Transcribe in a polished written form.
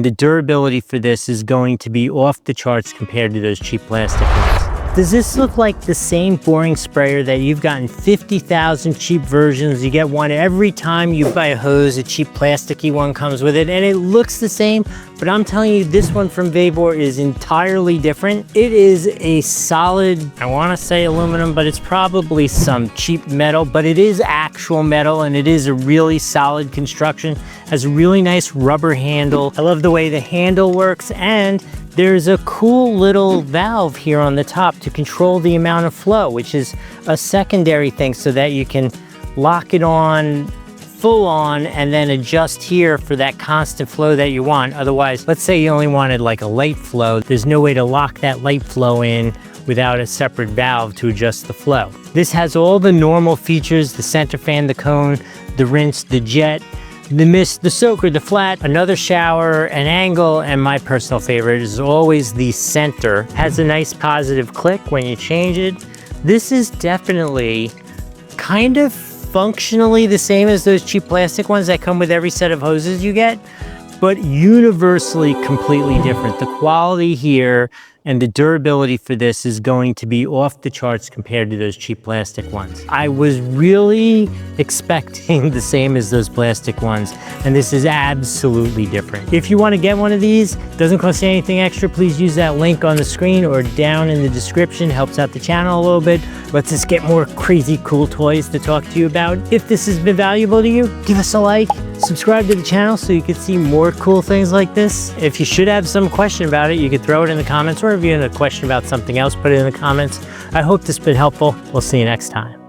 and the durability for this is going to be off the charts compared to those cheap plastic ones. Does this look like the same boring sprayer that you've gotten 50,000 cheap versions? You get one every time you buy a hose, a cheap plasticky one comes with it, and it looks the same, but I'm telling you, this one from VEVOR is entirely different. It is a solid, I wanna say aluminum, but it's probably some cheap metal, but it is actual metal, and it is a really solid construction. Has a really nice rubber handle. I love the way the handle works, and there's a cool little valve here on the top to control the amount of flow, which is a secondary thing so that you can lock it on full on and then adjust here for that constant flow that you want. Otherwise, let's say you only wanted like a light flow. There's no way to lock that light flow in without a separate valve to adjust the flow. This has all the normal features: the center fan, the cone, the rinse, the jet, the mist, the soaker, the flat, another shower, an angle, and my personal favorite is always the center. Has a nice positive click when you change it. This is definitely kind of functionally the same as those cheap plastic ones that come with every set of hoses you get, but universally completely different. The quality here and the durability for this is going to be off the charts compared to those cheap plastic ones. I was really expecting the same as those plastic ones, and this is absolutely different. If you want to get one of these, doesn't cost you anything extra, please use that link on the screen or down in the description. Helps out the channel a little bit. Lets us get more crazy cool toys to talk to you about. If this has been valuable to you, give us a like, subscribe to the channel so you can see more cool things like this. If you should have some question about it, you could throw it in the comments, or if you have a question about something else, put it in the comments. I hope this has been helpful. We'll see you next time.